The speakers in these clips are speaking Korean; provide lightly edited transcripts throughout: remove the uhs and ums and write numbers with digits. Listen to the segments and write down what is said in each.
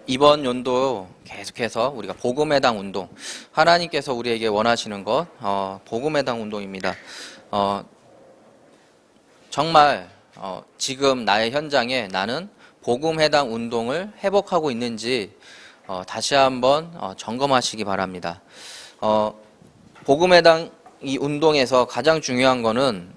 이번 연도 계속해서 우리가 복음의 당 운동, 하나님께서 우리에게 원하시는 것, 복음의 당 운동입니다. 정말 지금 나의 현장에 나는 복음의 당 운동을 회복하고 있는지 다시 한번 점검하시기 바랍니다. 복음의 당 이 운동에서 가장 중요한 거는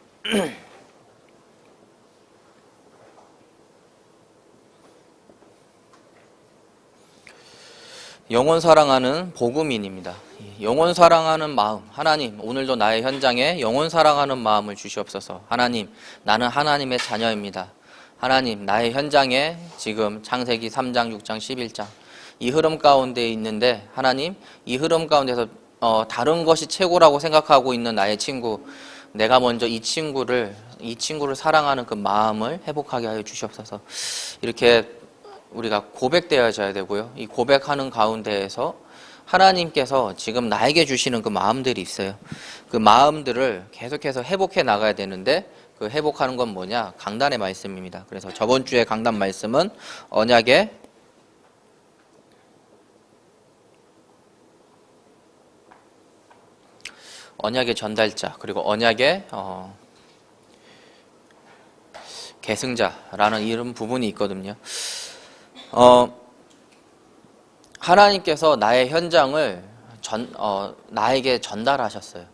영혼 사랑하는 복음인입니다. 영혼 사랑하는 마음, 하나님 오늘도 나의 현장에 영혼 사랑하는 마음을 주시옵소서. 하나님, 나는 하나님의 자녀입니다. 하나님, 나의 현장에 지금 창세기 3장, 6장, 11장 이 흐름 가운데 있는데, 하나님, 이 흐름 가운데서 다른 것이 최고라고 생각하고 있는 나의 친구, 내가 먼저 이 친구를 사랑하는 그 마음을 회복하게 하여 주시옵소서. 이렇게 우리가 고백되어져야 되고요. 이 고백하는 가운데에서 하나님께서 지금 나에게 주시는 그 마음들이 있어요. 그 마음들을 계속해서 회복해 나가야 되는데, 그 회복하는 건 뭐냐? 강단의 말씀입니다. 그래서 저번 주에 강단 말씀은 언약의 전달자, 그리고 언약의 계승자라는 이런 부분이 있거든요. 하나님께서 나의 현장을 나에게 전달하셨어요.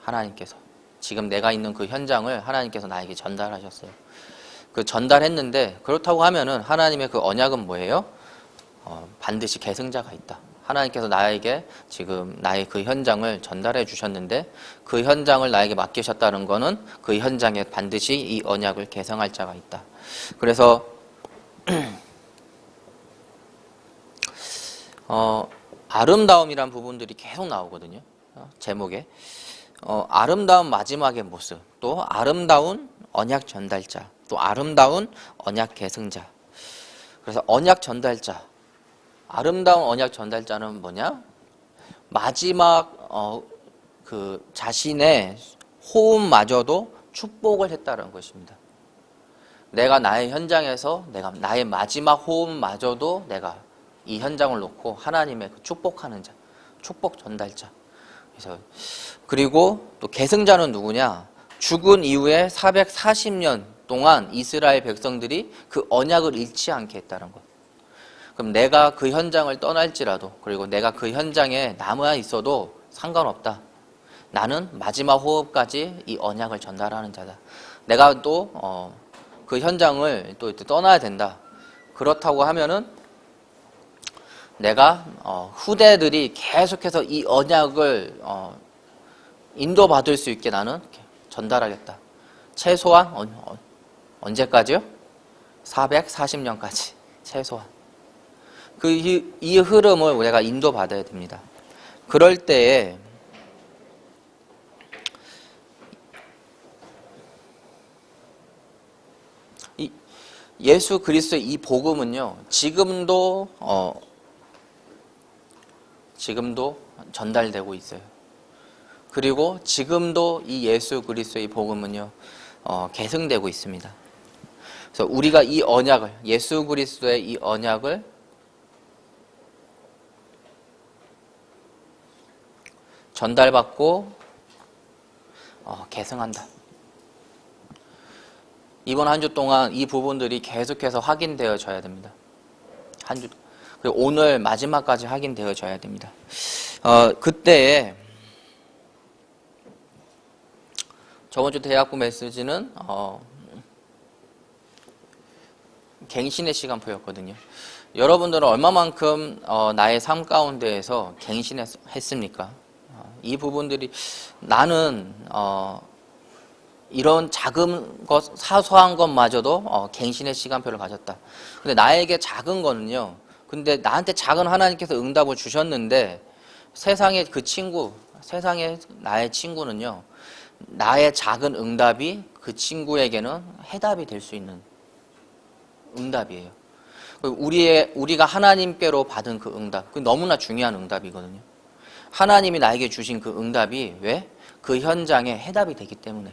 하나님께서 지금 내가 있는 그 현장을 하나님께서 나에게 전달하셨어요. 그 전달했는데, 그렇다고 하면은 하나님의 그 언약은 뭐예요? 반드시 계승자가 있다. 하나님께서 나에게 지금 나의 그 현장을 전달해 주셨는데, 그 현장을 나에게 맡기셨다는 거는 그 현장에 반드시 이 언약을 계승할 자가 있다. 그래서 아름다움이란 부분들이 계속 나오거든요. 제목에 아름다운 마지막의 모습, 또 아름다운 언약 전달자, 또 아름다운 언약 계승자. 그래서 언약 전달자, 아름다운 언약 전달자는 뭐냐? 마지막 그 자신의 호흡마저도 축복을 했다는 것입니다. 내가 나의 현장에서 나의 마지막 호흡마저도 내가 이 현장을 놓고 하나님의 그 축복하는 자, 축복 전달자. 그리고 또 계승자는 누구냐? 죽은 이후에 440년 동안 이스라엘 백성들이 그 언약을 잃지 않게 했다는 것. 그럼 내가 그 현장을 떠날지라도, 그리고 내가 그 현장에 남아 있어도 상관없다. 나는 마지막 호흡까지 이 언약을 전달하는 자다. 내가 또 그 현장을 또 떠나야 된다. 그렇다고 하면은 내가 후대들이 계속해서 이 언약을 인도받을 수 있게 나는 전달하겠다. 최소한 언제까지요? 440년까지 최소한. 이 흐름을 내가 인도받아야 됩니다. 그럴 때에 예수 그리스도의 이 복음은요, 지금도 전달되고 있어요. 그리고 지금도 이 예수 그리스도의 복음은요, 계승되고 있습니다. 그래서 우리가 이 언약을, 예수 그리스도의 이 언약을 전달받고 계승한다. 이번 한 주 동안 이 부분들이 계속해서 확인되어져야 됩니다. 한 주, 그리고 오늘 마지막까지 확인되어져야 됩니다. 그때에 저번 주 대학부 메시지는 갱신의 시간표였거든요. 여러분들은 얼마만큼 나의 삶 가운데에서 갱신했습니까? 이 부분들이 나는 이런 작은 것, 사소한 것마저도 갱신의 시간표를 가졌다. 근데 나에게 작은 거는요, 근데 나한테 작은 하나님께서 응답을 주셨는데, 세상의 나의 친구는요, 나의 작은 응답이 그 친구에게는 해답이 될 수 있는 응답이에요. 우리가 하나님께로 받은 그 응답, 그 너무나 중요한 응답이거든요. 하나님이 나에게 주신 그 응답이 왜? 그 현장에 해답이 되기 때문에.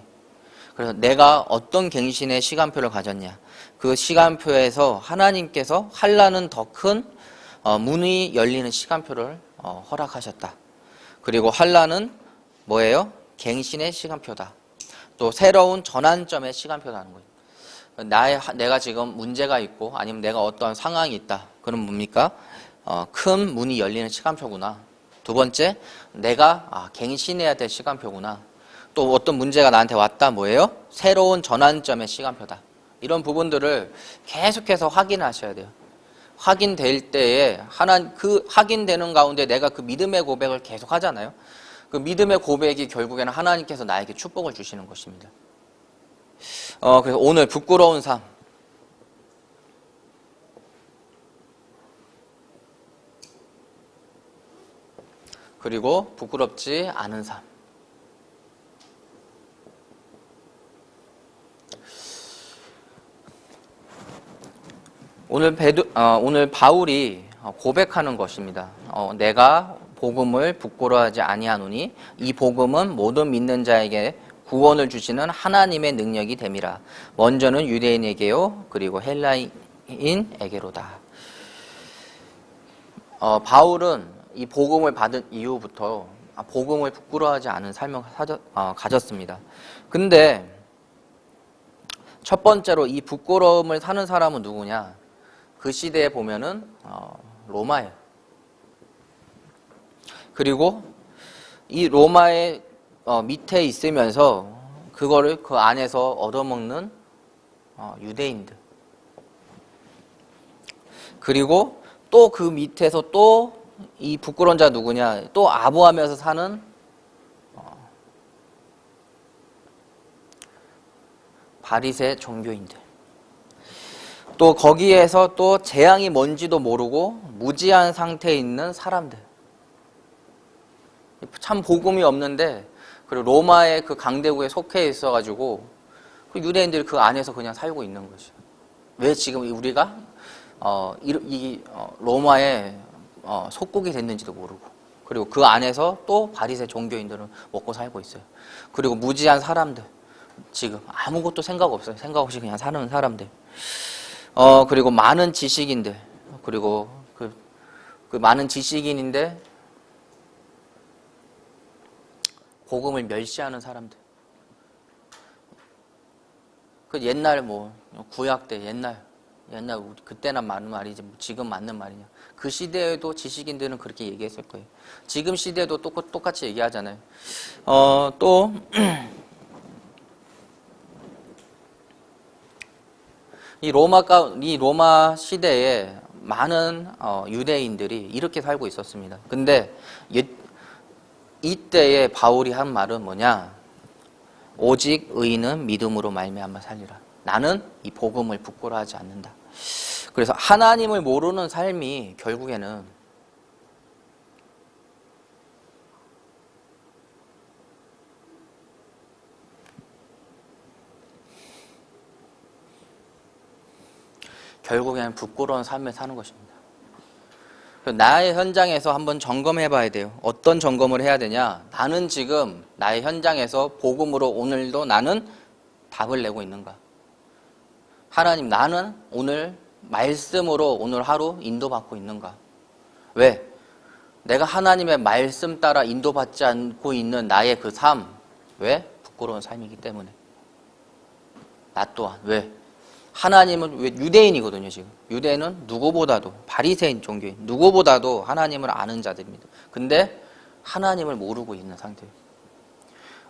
그래서 내가 어떤 갱신의 시간표를 가졌냐. 그 시간표에서 하나님께서 환난은 더 큰 문이 열리는 시간표를 허락하셨다. 그리고 환난은 뭐예요? 갱신의 시간표다. 또 새로운 전환점의 시간표라는 거예요. 내가 지금 문제가 있고 아니면 내가 어떠한 상황이 있다. 그럼 뭡니까? 큰 문이 열리는 시간표구나. 두 번째, 내가 갱신해야 될 시간표구나. 또 어떤 문제가 나한테 왔다. 뭐예요? 새로운 전환점의 시간표다. 이런 부분들을 계속해서 확인하셔야 돼요. 확인될 때에 그 확인되는 가운데 내가 그 믿음의 고백을 계속 하잖아요. 그 믿음의 고백이 결국에는 하나님께서 나에게 축복을 주시는 것입니다. 그래서 오늘 부끄러운 삶. 그리고 부끄럽지 않은 삶. 오늘 바울이 고백하는 것입니다. 내가 복음을 부끄러워하지 아니하노니 이 복음은 모든 믿는 자에게 구원을 주시는 하나님의 능력이 됨이라. 먼저는 유대인에게요, 그리고 헬라인에게로다. 바울은 이 복음을 받은 이후부터 복음을 부끄러워하지 않은 삶을 가졌습니다. 근데 첫 번째로 이 부끄러움을 사는 사람은 누구냐? 그 시대에 보면은 로마예요. 그리고 이 로마의 밑에 있으면서 그거를 그 안에서 얻어먹는 유대인들. 그리고 또 그 밑에서 또 이 부끄러운 자 누구냐? 또 아부하면서 사는 바리새 종교인들. 또 거기에서 또 재앙이 뭔지도 모르고 무지한 상태에 있는 사람들. 참 복음이 없는데 그리고 로마의 그 강대국에 속해 있어가지고 그 유대인들이 그 안에서 그냥 살고 있는 거죠. 왜 지금 우리가 로마의 속국이 됐는지도 모르고, 그리고 그 안에서 또 바리새 종교인들은 먹고 살고 있어요. 그리고 무지한 사람들, 지금 아무것도 생각 없어요. 생각 없이 그냥 사는 사람들. 그리고 많은 지식인들, 그리고 그 많은 지식인인데 복음을 멸시하는 사람들. 그 옛날 구약 때 옛날 우리 그때나 맞는 말이지 지금 맞는 말이냐. 그 시대에도 지식인들은 그렇게 얘기했을 거예요. 지금 시대에도 똑같이 얘기하잖아요. 또 이 로마 시대에 많은 유대인들이 이렇게 살고 있었습니다. 근데 이때에 바울이 한 말은 뭐냐? 오직 의인은 믿음으로 말미암아 살리라. 나는 이 복음을 부끄러워하지 않는다. 그래서 하나님을 모르는 삶이 결국에는 부끄러운 삶을 사는 것입니다. 나의 현장에서 한번 점검해 봐야 돼요. 어떤 점검을 해야 되냐? 나는 지금 나의 현장에서 복음으로 오늘도 나는 답을 내고 있는가? 하나님, 나는 오늘 말씀으로 오늘 하루 인도받고 있는가? 왜? 내가 하나님의 말씀 따라 인도받지 않고 있는 나의 그 삶, 왜? 부끄러운 삶이기 때문에. 나 또한. 왜? 하나님은 왜 유대인이거든요, 지금. 유대인은 누구보다도, 바리새인 종교인, 누구보다도 하나님을 아는 자들입니다. 근데 하나님을 모르고 있는 상태예요.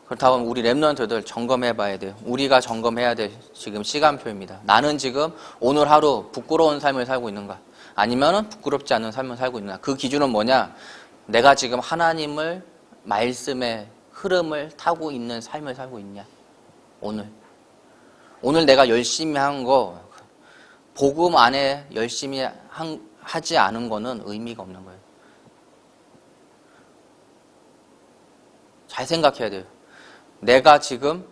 그렇다면 우리 렘넌트들 점검해 봐야 돼요. 우리가 점검해야 될 지금 시간표입니다. 나는 지금 오늘 하루 부끄러운 삶을 살고 있는가? 아니면 부끄럽지 않은 삶을 살고 있는가? 그 기준은 뭐냐? 내가 지금 하나님을 말씀의 흐름을 타고 있는 삶을 살고 있냐? 오늘 내가 열심히 한 거, 복음 안에 열심히 하지 않은 거는 의미가 없는 거예요. 잘 생각해야 돼요. 내가 지금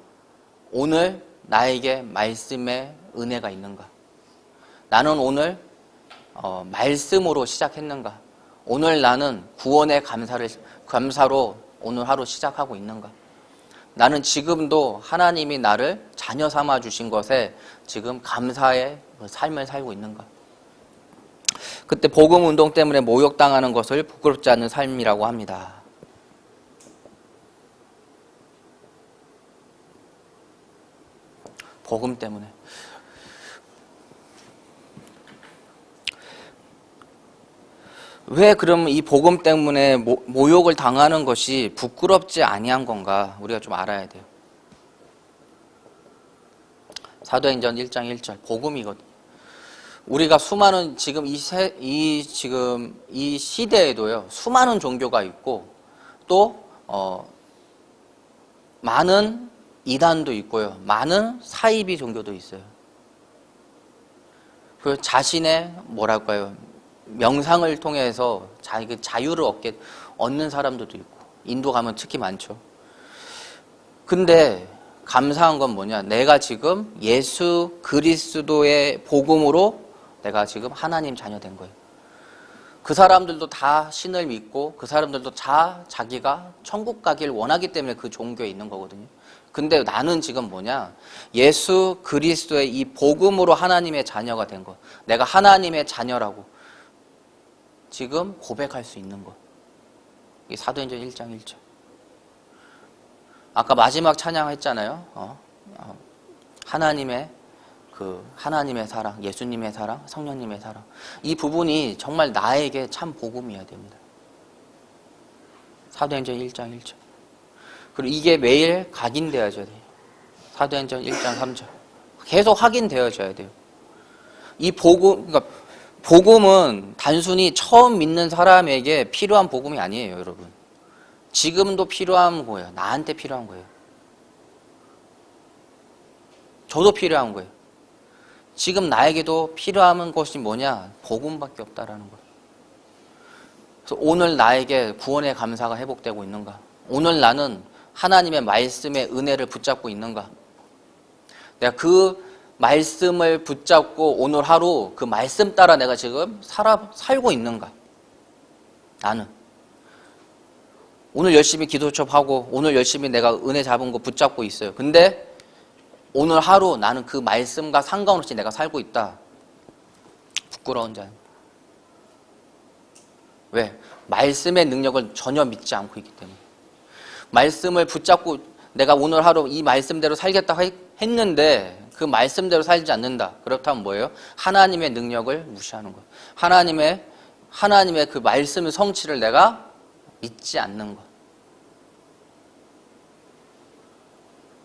오늘 나에게 말씀의 은혜가 있는가? 나는 오늘 말씀으로 시작했는가? 오늘 나는 구원의 감사를 감사로 오늘 하루 시작하고 있는가? 나는 지금도 하나님이 나를 자녀 삼아 주신 것에 지금 감사의 삶을 살고 있는가? 그때 복음 운동 때문에 모욕당하는 것을 부끄럽지 않은 삶이라고 합니다. 복음 때문에. 왜 그러면 이 복음 때문에 모욕을 당하는 것이 부끄럽지 아니한 건가? 우리가 좀 알아야 돼요. 사도행전 1장 1절 복음이거든. 우리가 수많은 지금 이 시대에도요. 수많은 종교가 있고 또 많은 이단도 있고요. 많은 사이비 종교도 있어요. 그 자신의 뭐랄까요? 명상을 통해서 자유를 얻는 사람들도 있고 인도 가면 특히 많죠. 근데 감사한 건 뭐냐? 내가 지금 예수 그리스도의 복음으로 내가 지금 하나님 자녀 된 거예요. 그 사람들도 다 신을 믿고 그 사람들도 다 자기가 천국 가길 원하기 때문에 그 종교에 있는 거거든요. 근데 나는 지금 뭐냐? 예수 그리스도의 이 복음으로 하나님의 자녀가 된 거. 내가 하나님의 자녀라고 지금 고백할 수 있는 것. 이게 사도행전 1장 1절. 아까 마지막 찬양했잖아요. 하나님의 사랑, 예수님의 사랑, 성령님의 사랑. 이 부분이 정말 나에게 참 복음이어야 됩니다. 사도행전 1장 1절. 그리고 이게 매일 각인되어져야 돼요. 사도행전 1장 3절. 계속 확인되어져야 돼요. 이 그러니까 복음은 단순히 처음 믿는 사람에게 필요한 복음이 아니에요, 여러분. 지금도 필요한 거예요. 나한테 필요한 거예요. 저도 필요한 거예요. 지금 나에게도 필요한 것이 뭐냐? 복음밖에 없다라는 거예요. 그래서 오늘 나에게 구원의 감사가 회복되고 있는가? 오늘 나는 하나님의 말씀의 은혜를 붙잡고 있는가? 내가 그 말씀을 붙잡고 오늘 하루 그 말씀 따라 내가 지금 살고 있는가? 나는 오늘 열심히 기도 접하고 오늘 열심히 내가 은혜 잡은 거 붙잡고 있어요. 근데 오늘 하루 나는 그 말씀과 상관없이 내가 살고 있다. 부끄러운 자는. 왜? 말씀의 능력을 전혀 믿지 않고 있기 때문에. 말씀을 붙잡고 내가 오늘 하루 이 말씀대로 살겠다 했는데 그 말씀대로 살지 않는다. 그렇다면 뭐예요? 하나님의 능력을 무시하는 거예요. 하나님의 그 말씀의 성취를 내가 믿지 않는 것.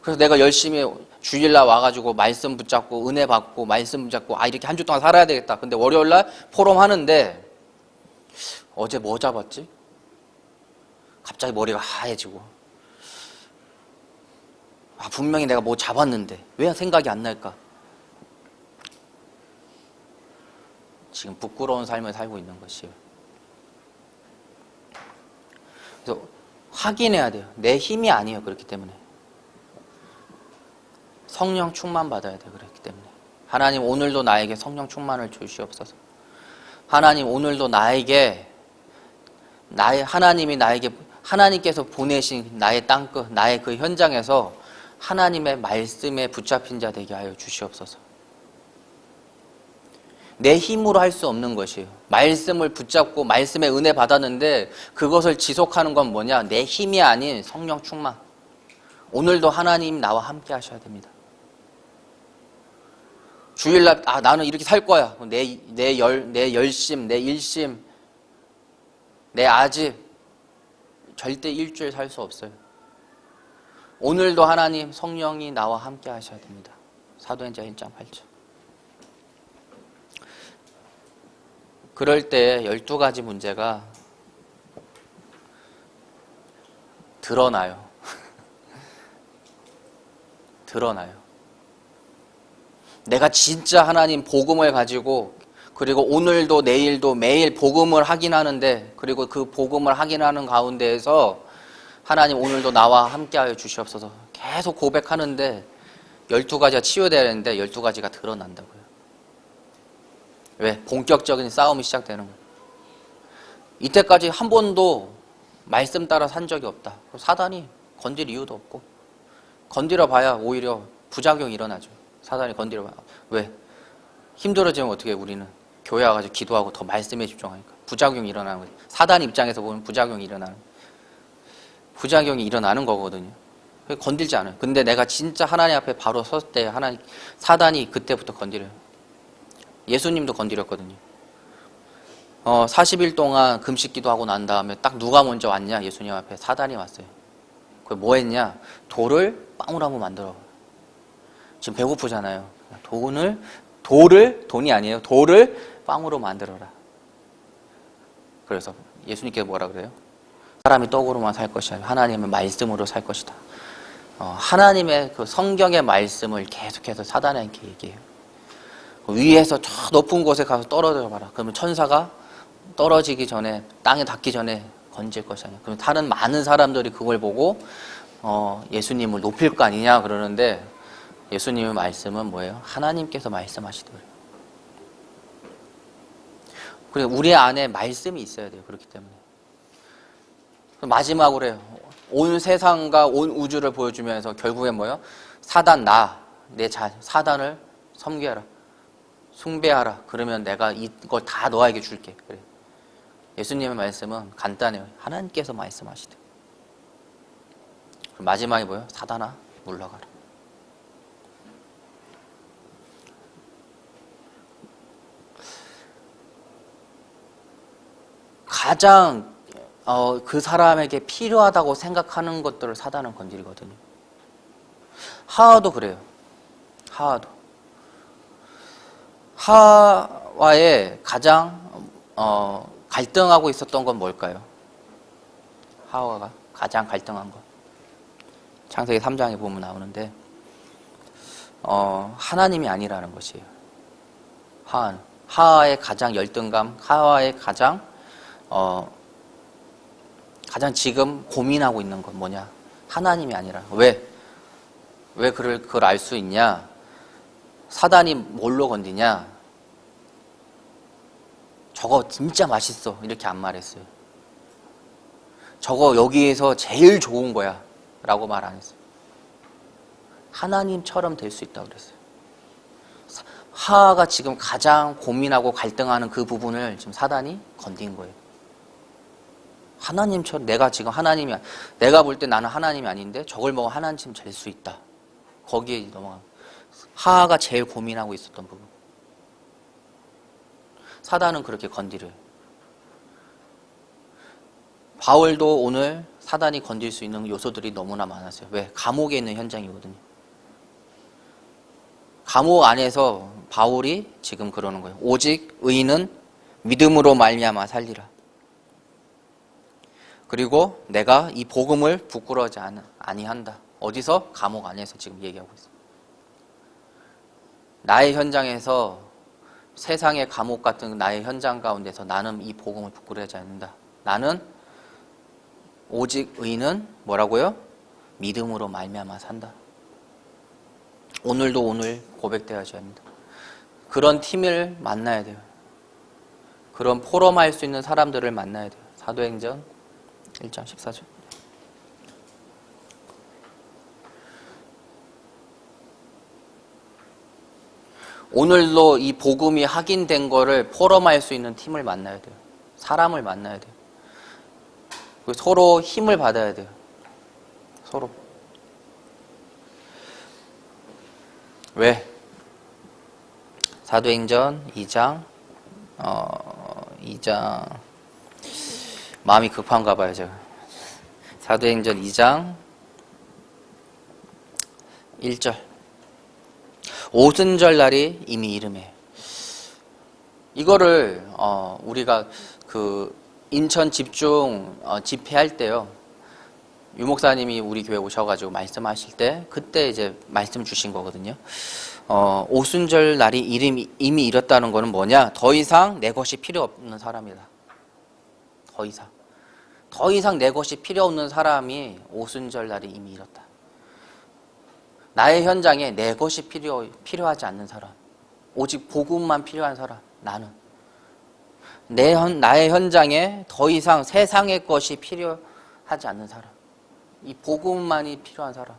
그래서 내가 열심히 주일날 와가지고 말씀 붙잡고 은혜 받고 말씀 붙잡고 이렇게 한 주 동안 살아야 되겠다. 근데 월요일날 포럼 하는데 어제 뭐 잡았지? 갑자기 머리가 하얘지고 분명히 내가 뭐 잡았는데 왜 생각이 안 날까? 지금 부끄러운 삶을 살고 있는 것이에요. 그래서 확인해야 돼요. 내 힘이 아니에요. 그렇기 때문에 성령 충만 받아야 돼요. 그렇기 때문에 하나님 오늘도 나에게 성령 충만을 주시옵소서. 하나님 오늘도 하나님께서 보내신 나의 땅끝, 나의 그 현장에서 하나님의 말씀에 붙잡힌 자 되게 하여 주시옵소서. 내 힘으로 할 수 없는 것이에요. 말씀을 붙잡고 말씀의 은혜 받았는데 그것을 지속하는 건 뭐냐? 내 힘이 아닌 성령 충만. 오늘도 하나님 나와 함께 하셔야 됩니다. 주일날 나는 이렇게 살 거야. 내 열심, 내 일심, 내 아집 절대 일주일 살 수 없어요. 오늘도 하나님 성령이 나와 함께 하셔야 됩니다. 사도행전 1장 8절. 그럴 때 12가지 문제가 드러나요. 드러나요. 내가 진짜 하나님 복음을 가지고 그리고 오늘도 내일도 매일 복음을 확인하는데 그리고 그 복음을 확인하는 가운데에서 하나님 오늘도 나와 함께하여 주시옵소서 계속 고백하는데 12가지가 치유되어야 되는데 12가지가 드러난다고요. 왜? 본격적인 싸움이 시작되는 거예요. 이때까지 한 번도 말씀 따라 산 적이 없다. 사단이 건들 이유도 없고, 건드려 봐야 오히려 부작용이 일어나죠. 사단이 건드려 봐야. 왜? 힘들어지면 어떻게 해, 우리는? 교회 와가지고 기도하고 더 말씀에 집중하니까 부작용이 일어나는 거예요. 사단 입장에서 보면 부작용이 일어나는 거거든요. 건들지 않아요. 근데 내가 진짜 하나님 앞에 바로 섰을 때 사단이 그때부터 건드려요. 예수님도 건드렸거든요. 40일 동안 금식 기도하고 난 다음에 딱 누가 먼저 왔냐? 예수님 앞에 사단이 왔어요. 그 뭐 했냐? 돌을 빵으로 한번 만들어. 지금 배고프잖아요. 돈이 아니에요. 돌을 빵으로 만들어라. 그래서 예수님께서 뭐라 그래요? 사람이 떡으로만 살 것이 아니라 하나님의 말씀으로 살 것이다. 하나님의 그 성경의 말씀을 계속해서 사단에게 얘기해요. 위에서 저 높은 곳에 가서 떨어져 봐라. 그러면 천사가 떨어지기 전에, 땅에 닿기 전에 건질 것이 아니야. 그럼 다른 많은 사람들이 그걸 보고 예수님을 높일 거 아니냐 그러는데, 예수님의 말씀은 뭐예요? 하나님께서 말씀하시더래요. 그래서 우리 안에 말씀이 있어야 돼요. 그렇기 때문에. 마지막으로 해요. 온 세상과 온 우주를 보여주면서 결국엔 뭐예요? 사단을 섬겨라. 숭배하라. 그러면 내가 이걸 다 너에게 줄게. 그래. 예수님의 말씀은 간단해요. 하나님께서 말씀하시대. 마지막에 뭐예요? 사단아, 물러가라. 가장 그 사람에게 필요하다고 생각하는 것들을 사단은 건드리거든요. 하와도 그래요. 하와의 가장 갈등하고 있었던 건 뭘까요? 하와가 가장 갈등한 것. 창세기 3장에 보면 나오는데 하나님이 아니라는 것이에요. 하와의 가장 열등감, 하와의 가장 지금 고민하고 있는 건 뭐냐? 하나님이 아니라. 왜 그걸 알 수 있냐? 사단이 뭘로 건드냐? 저거 진짜 맛있어. 이렇게 안 말했어요. 저거 여기에서 제일 좋은 거야. 라고 말 안 했어요. 하나님처럼 될 수 있다고 그랬어요. 하와가 지금 가장 고민하고 갈등하는 그 부분을 지금 사단이 건드린 거예요. 하나님처럼, 내가 볼 때 나는 하나님이 아닌데 저걸 먹으면 하나님처럼 될 수 있다. 거기에 넘어가. 하와가 제일 고민하고 있었던 부분. 사단은 그렇게 건드려요. 바울도 오늘 사단이 건들 수 있는 요소들이 너무나 많았어요. 왜? 감옥에 있는 현장이거든요. 감옥 안에서 바울이 지금 그러는 거예요. 오직 의인은 믿음으로 말미암아 살리라. 그리고 내가 이 복음을 부끄러워하지 아니한다. 어디서? 감옥 안에서 지금 얘기하고 있어요. 나의 현장에서, 세상의 감옥 같은 나의 현장 가운데서 나는 이 복음을 부끄러워하지 않는다. 나는 오직 의인은 뭐라고요? 믿음으로 말미암아 산다. 오늘 고백되어야지 합니다. 그런 팀을 만나야 돼요. 그런 포럼할 수 있는 사람들을 만나야 돼요. 사도행전 1장 14절. 오늘도 이 복음이 확인된 거를 포럼할 수 있는 팀을 만나야 돼요. 사람을 만나야 돼요. 서로 힘을 받아야 돼요. 서로. 왜? 사도행전 2장 마음이 급한가 봐요, 제가. 사도행전 2장 1절. 오순절 날이 이미 이름에. 이거를 우리가 그 인천 집중 집회할 때요, 유 목사님이 우리 교회 오셔가지고 말씀하실 때 그때 이제 말씀 주신 거거든요. 오순절 날이 이미 이뤘다는 거는 뭐냐? 더 이상 내 것이 필요 없는 사람이다. 더 이상 내 것이 필요 없는 사람이 오순절 날이 이미 이뤘다. 나의 현장에 내 것이 필요하지 않는 사람, 오직 복음만 필요한 사람, 나는 나의 현장에 더 이상 세상의 것이 하지 않는 사람. 이 복음만이 필요한 사람.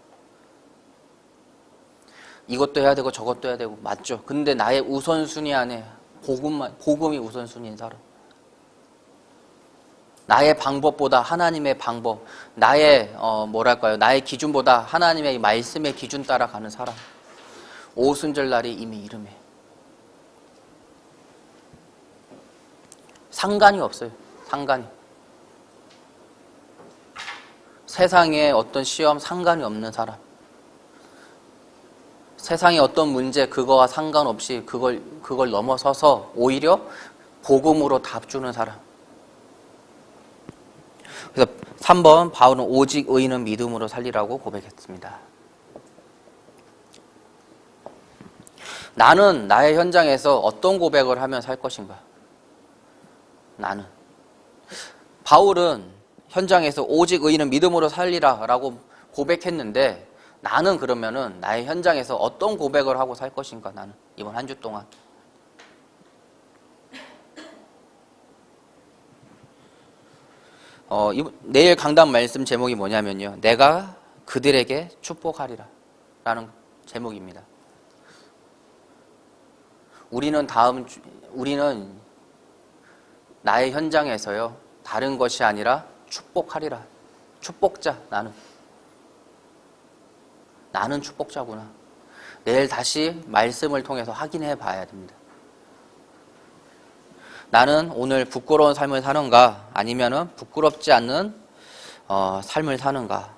이것도 해야 되고 저것도 해야 되고 맞죠. 근데 나의 우선순위 안에 복음이 우선순위인 사람. 나의 방법보다 하나님의 방법, 나의 나의 기준보다 하나님의 말씀의 기준 따라가는 사람. 오순절날이 이미 이름에 상관이 없어요. 상관이. 세상에 어떤 시험 상관이 없는 사람. 세상의 어떤 문제 그거와 상관없이 그걸 넘어서서 오히려 복음으로 답 주는 사람. 그래서 3번 바울은 오직 의인은 믿음으로 살리라고 고백했습니다. 나는 나의 현장에서 어떤 고백을 하면 살 것인가? 나는. 바울은 현장에서 오직 의인은 믿음으로 살리라 라고 고백했는데 나는 그러면은 나의 현장에서 어떤 고백을 하고 살 것인가? 나는 이번 한 주 동안. 내일 강단 말씀 제목이 뭐냐면요. 내가 그들에게 축복하리라 라는 제목입니다. 우리는 나의 현장에서요. 다른 것이 아니라 축복하리라. 축복자 나는 축복자구나. 내일 다시 말씀을 통해서 확인해 봐야 됩니다. 나는 오늘 부끄러운 삶을 사는가 아니면은 부끄럽지 않는 삶을 사는가.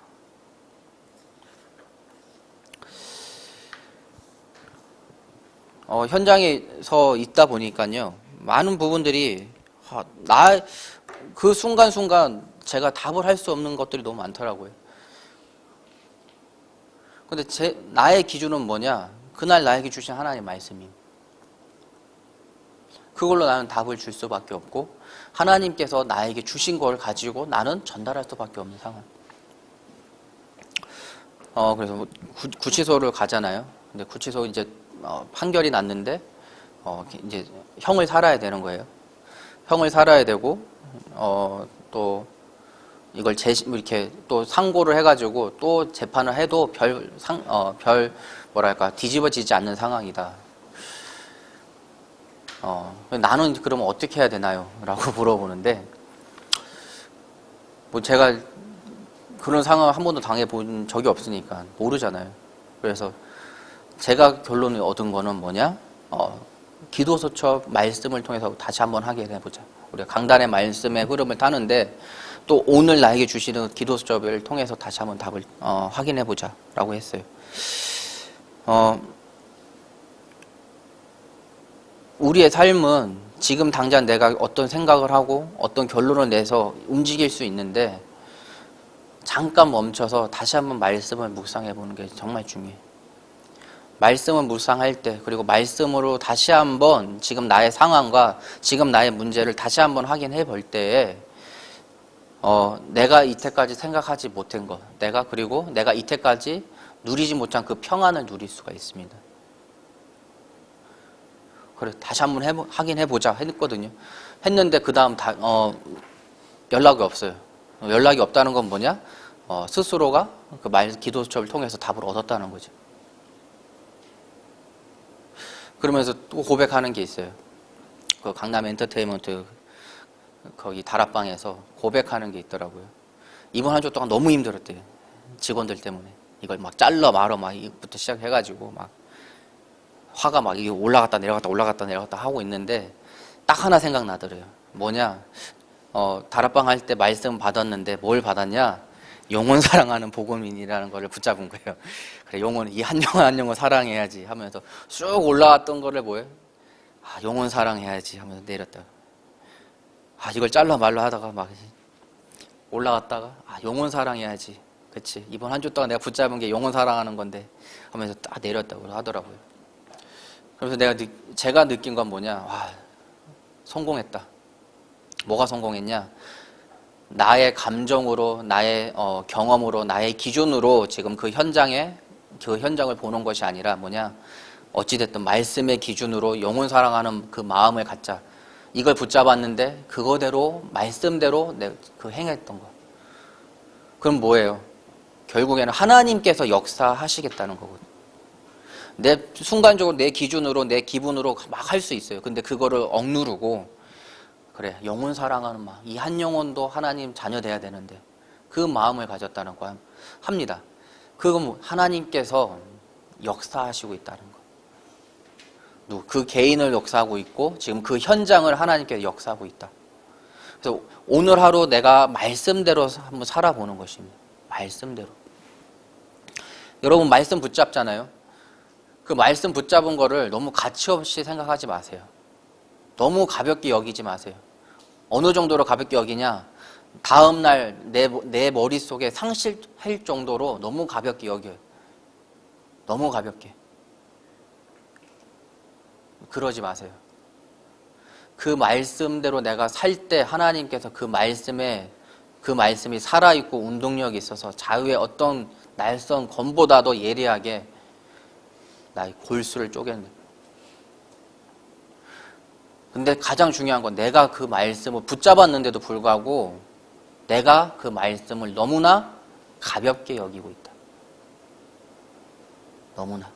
현장에서 있다 보니까요. 많은 부분들이 그 순간순간 제가 답을 할 수 없는 것들이 너무 많더라고요. 근데 나의 기준은 뭐냐? 그날 나에게 주신 하나님의 말씀임. 그걸로 나는 답을 줄 수밖에 없고 하나님께서 나에게 주신 걸 가지고 나는 전달할 수밖에 없는 상황. 그래서 구치소를 가잖아요. 근데 구치소 이제 판결이 났는데 이제 형을 살아야 되는 거예요. 형을 살아야 되고 또 이걸 이렇게 또 상고를 해가지고 또 재판을 해도 뒤집어지지 않는 상황이다. 나는 그러면 어떻게 해야 되나요? 라고 물어보는데, 제가 그런 상황을 한 번도 당해본 적이 없으니까 모르잖아요. 그래서 제가 결론을 얻은 거는 뭐냐? 기도수첩 말씀을 통해서 다시 한번 하게 해보자. 우리가 강단의 말씀의 흐름을 타는데, 또 오늘 나에게 주시는 기도수첩을 통해서 다시 한번 답을 확인해보자 라고 했어요. 우리의 삶은 지금 당장 내가 어떤 생각을 하고 어떤 결론을 내서 움직일 수 있는데 잠깐 멈춰서 다시 한번 말씀을 묵상해 보는 게 정말 중요해요. 말씀을 묵상할 때, 그리고 말씀으로 다시 한번 지금 나의 상황과 지금 나의 문제를 다시 한번 확인해 볼 때에 내가 이때까지 생각하지 못한 것, 그리고 내가 이때까지 누리지 못한 그 평안을 누릴 수가 있습니다. 그래, 다시 한번 확인해 보자 했거든요. 했는데 그 다음 연락이 없어요. 연락이 없다는 건 뭐냐? 스스로가 그 기도수첩을 통해서 답을 얻었다는 거죠. 그러면서 또 고백하는 게 있어요. 그 강남 엔터테인먼트 거기 다락방에서 고백하는 게 있더라고요. 이번 한 주 동안 너무 힘들었대요. 직원들 때문에. 이걸 막 잘라 말어 막 이부터 시작해가지고 막 화가 막 이게 올라갔다 내려갔다 하고 있는데 딱 하나 생각나더래요. 뭐냐? 다락방 할 때 말씀 받았는데 뭘 받았냐? 영혼 사랑하는 복음인이라는 거를 붙잡은 거예요. 그래, 이 한 영혼 사랑해야지 하면서 쭉 올라왔던 거를 영혼 사랑해야지 하면서 내렸다. 이걸 잘라 말라 하다가 막 올라갔다가 영혼 사랑해야지. 그치, 이번 한 주 동안 내가 붙잡은 게 영혼 사랑하는 건데 하면서 딱 내렸다고 하더라고요. 그래서 제가 느낀 건 뭐냐? 성공했다. 뭐가 성공했냐? 나의 감정으로, 나의 경험으로, 나의 기준으로 지금 그 현장을 보는 것이 아니라 뭐냐? 어찌됐든 말씀의 기준으로 영혼 사랑하는 그 마음을 갖자. 이걸 붙잡았는데 그거대로 말씀대로 내가 행했던 거. 그럼 뭐예요? 결국에는 하나님께서 역사하시겠다는 거거든요. 순간적으로 내 기준으로 내 기분으로 막 할 수 있어요. 근데 그거를 억누르고 그래, 영혼 사랑하는 마음, 이 한 영혼도 하나님 자녀 돼야 되는데 그 마음을 가졌다는 거 합니다. 그건 하나님께서 역사하시고 있다는 거. 그 개인을 역사하고 있고 지금 그 현장을 하나님께서 역사하고 있다. 그래서 오늘 하루 내가 말씀대로 한번 살아보는 것입니다. 말씀대로. 여러분 말씀 붙잡잖아요. 그 말씀 붙잡은 거를 너무 가치없이 생각하지 마세요. 너무 가볍게 여기지 마세요. 어느 정도로 가볍게 여기냐? 다음날 내 머릿속에 상실할 정도로 너무 가볍게 여겨요. 너무 가볍게. 그러지 마세요. 그 말씀대로 내가 살 때 하나님께서 그 말씀이 살아있고 운동력이 있어서 자유의 어떤 날선 검보다도 예리하게 나의 골수를 쪼개는. 근데 가장 중요한 건 내가 그 말씀을 붙잡았는데도 불구하고 내가 그 말씀을 너무나 가볍게 여기고 있다. 너무나.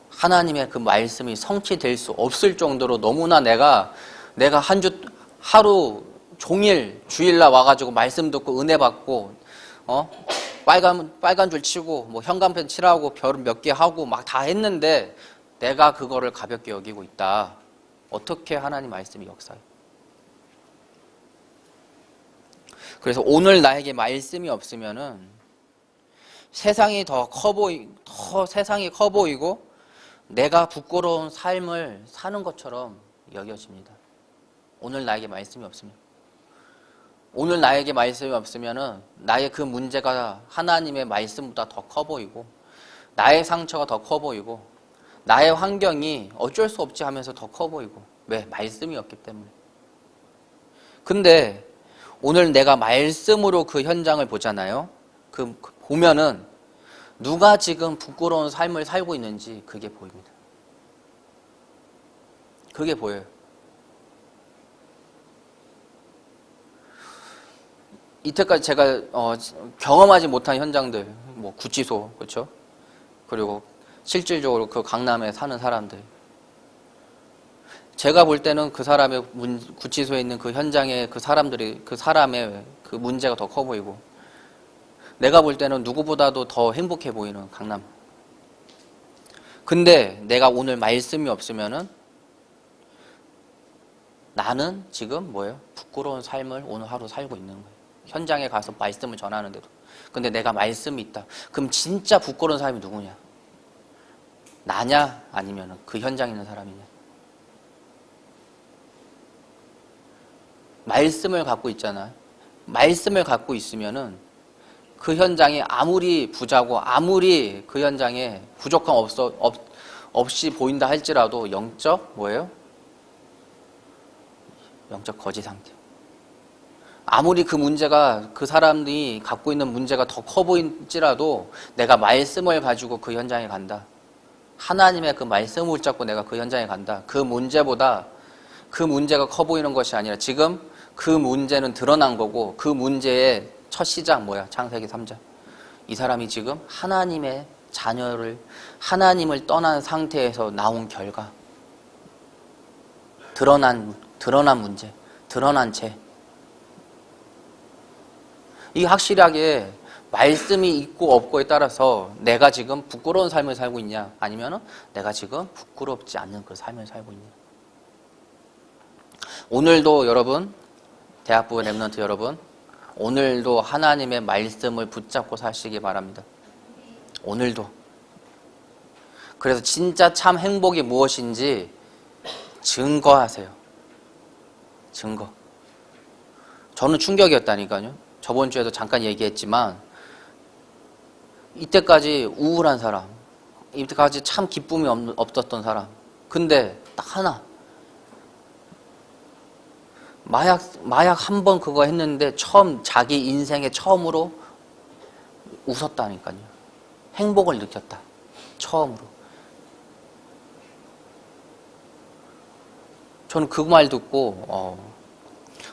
하나님의 그 말씀이 성취될 수 없을 정도로 너무나 내가 하루 종일 주일날 와가지고 말씀 듣고 은혜 받고 빨간 줄 치고 뭐 현관펜 칠하고 별 몇 개 하고 막 다 했는데 내가 그거를 가볍게 여기고 있다. 어떻게 하나님 말씀이 역사해? 그래서 오늘 나에게 말씀이 없으면은 세상이 더 세상이 커 보이고 내가 부끄러운 삶을 사는 것처럼 여겨집니다. 오늘 나에게 말씀이 없으면. 오늘 나에게 말씀이 없으면은 나의 그 문제가 하나님의 말씀보다 더 커 보이고 나의 상처가 더 커 보이고 나의 환경이 어쩔 수 없지 하면서 더 커 보이고. 왜? 말씀이 없기 때문에. 근데 오늘 내가 말씀으로 그 현장을 보잖아요. 보면은 누가 지금 부끄러운 삶을 살고 있는지 그게 보입니다. 그게 보여요. 이때까지 제가 경험하지 못한 현장들, 뭐 구치소, 그렇죠? 그리고 실질적으로 그 강남에 사는 사람들. 제가 볼 때는 그 사람의 구치소에 있는 그 현장에 그 사람의 그 문제가 더 커 보이고, 내가 볼 때는 누구보다도 더 행복해 보이는 강남. 근데 내가 오늘 말씀이 없으면은 나는 지금 뭐예요? 부끄러운 삶을 오늘 하루 살고 있는 거예요. 현장에 가서 말씀을 전하는데도. 근데 내가 말씀이 있다. 그럼 진짜 부끄러운 사람이 누구냐? 나냐? 아니면 그 현장에 있는 사람이냐? 말씀을 갖고 있잖아. 말씀을 갖고 있으면은 그 현장에 아무리 부자고 아무리 그 현장에 부족함 없이 보인다 할지라도 영적 뭐예요? 영적 거지 상태. 아무리 그 문제가 그 사람들이 갖고 있는 문제가 더 커 보일지라도 내가 말씀을 가지고 그 현장에 간다. 하나님의 그 말씀을 붙잡고 내가 그 현장에 간다. 그 문제보다 그 문제가 커 보이는 것이 아니라 지금 그 문제는 드러난 거고 그 문제의 첫 시작 뭐야? 창세기 3장. 이 사람이 지금 하나님의 하나님을 떠난 상태에서 나온 결과. 드러난 문제, 드러난 죄. 이 확실하게 말씀이 있고 없고에 따라서 내가 지금 부끄러운 삶을 살고 있냐 아니면 내가 지금 부끄럽지 않는 그 삶을 살고 있냐. 오늘도 여러분, 대학부 랩런트 여러분, 오늘도 하나님의 말씀을 붙잡고 사시기 바랍니다. 오늘도. 그래서 진짜 참 행복이 무엇인지 증거하세요. 증거. 저는 충격이었다니까요. 저번 주에도 잠깐 얘기했지만 이때까지 우울한 사람, 이때까지 참 기쁨이 없었던 사람. 근데 딱 하나. 마약 한 번 그거 했는데 자기 인생에 처음으로 웃었다니까요. 행복을 느꼈다. 처음으로. 저는 그 말 듣고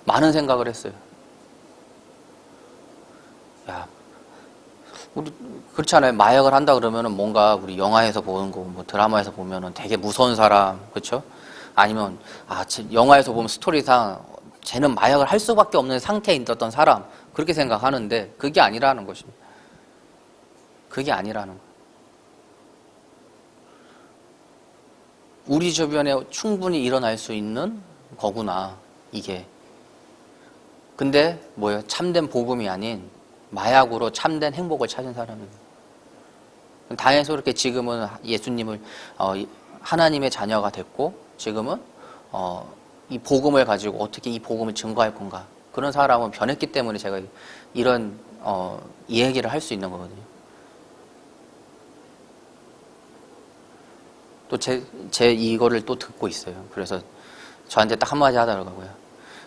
많은 생각을 했어요. 우리 그렇잖아요. 마약을 한다 그러면은 뭔가 우리 영화에서 보는 거, 뭐 드라마에서 보면은 되게 무서운 사람, 그렇죠? 아니면 영화에서 보면 스토리상 쟤는 마약을 할 수밖에 없는 상태에 있었던 사람, 그렇게 생각하는데 그게 아니라는 것입니다. 그게 아니라는 거예요. 우리 주변에 충분히 일어날 수 있는 거구나, 이게. 근데 뭐예요? 참된 복음이 아닌 마약으로 참된 행복을 찾은 사람입니다. 다행스럽게 지금은 예수님을 하나님의 자녀가 됐고, 지금은 이 복음을 가지고 어떻게 이 복음을 증거할 건가, 그런 사람은 변했기 때문에 제가 이런 이 얘기를 할 수 있는 거거든요. 또 제 이거를 또 듣고 있어요. 그래서 저한테 딱 한마디 하더라고요.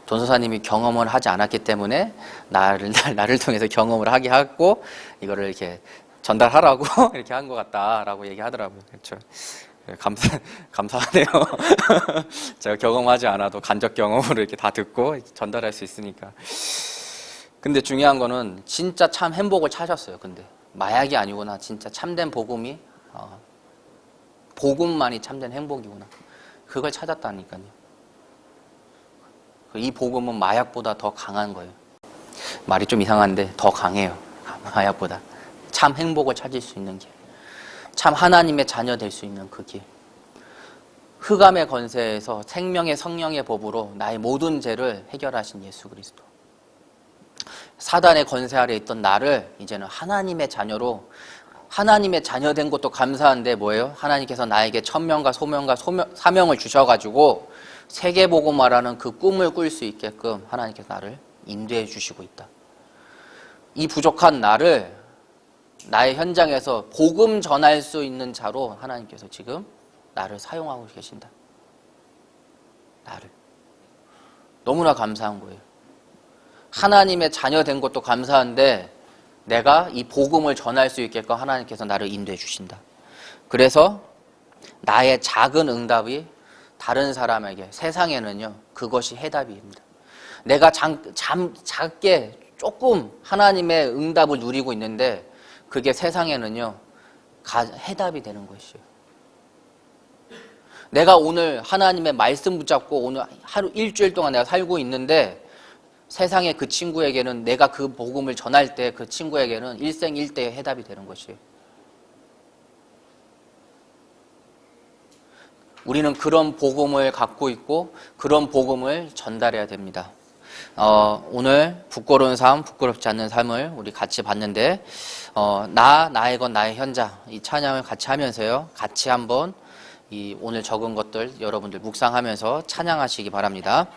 전도사님이 경험을 하지 않았기 때문에 나를 통해서 경험을 하게 하고 이거를 이렇게 전달하라고 이렇게 한 것 같다라고 얘기하더라고요. 그렇죠. 감사하네요. 제가 경험하지 않아도 간접 경험으로 이렇게 다 듣고 전달할 수 있으니까. 근데 중요한 거는 진짜 참 행복을 찾았어요. 근데 마약이 아니구나. 진짜 참된 복음이 복음만이 참된 행복이구나. 그걸 찾았다니까요. 이 복음은 마약보다 더 강한 거예요. 말이 좀 이상한데 더 강해요. 마약보다. 참 행복을 찾을 수 있는 길. 참 하나님의 자녀 될 수 있는 그 길. 흑암의 권세에서 생명의 성령의 법으로 나의 모든 죄를 해결하신 예수 그리스도. 사단의 권세 아래 있던 나를 이제는 하나님의 자녀로, 하나님의 자녀 된 것도 감사한데 뭐예요? 하나님께서 나에게 천명과 소명과 사명을 주셔가지고 세계복음화라는 그 꿈을 꿀 수 있게끔 하나님께서 나를 인도해 주시고 있다. 이 부족한 나를 나의 현장에서 복음 전할 수 있는 자로 하나님께서 지금 나를 사용하고 계신다. 나를. 너무나 감사한 거예요. 하나님의 자녀 된 것도 감사한데 내가 이 복음을 전할 수 있게끔 하나님께서 나를 인도해 주신다. 그래서 나의 작은 응답이 다른 사람에게, 세상에는요, 그것이 해답입니다. 내가 작게 조금 하나님의 응답을 누리고 있는데 그게 세상에는요, 해답이 되는 것이에요. 내가 오늘 하나님의 말씀 붙잡고 오늘 하루 일주일 동안 내가 살고 있는데 세상의 그 친구에게는, 내가 그 복음을 전할 때 그 친구에게는 일생일대의 해답이 되는 것이에요. 우리는 그런 복음을 갖고 있고 그런 복음을 전달해야 됩니다. 오늘 부끄러운 삶, 부끄럽지 않는 삶을 우리 같이 봤는데 나의 것, 나의 현장, 이 찬양을 같이 하면서요, 같이 한번 이 오늘 적은 것들 여러분들 묵상하면서 찬양하시기 바랍니다.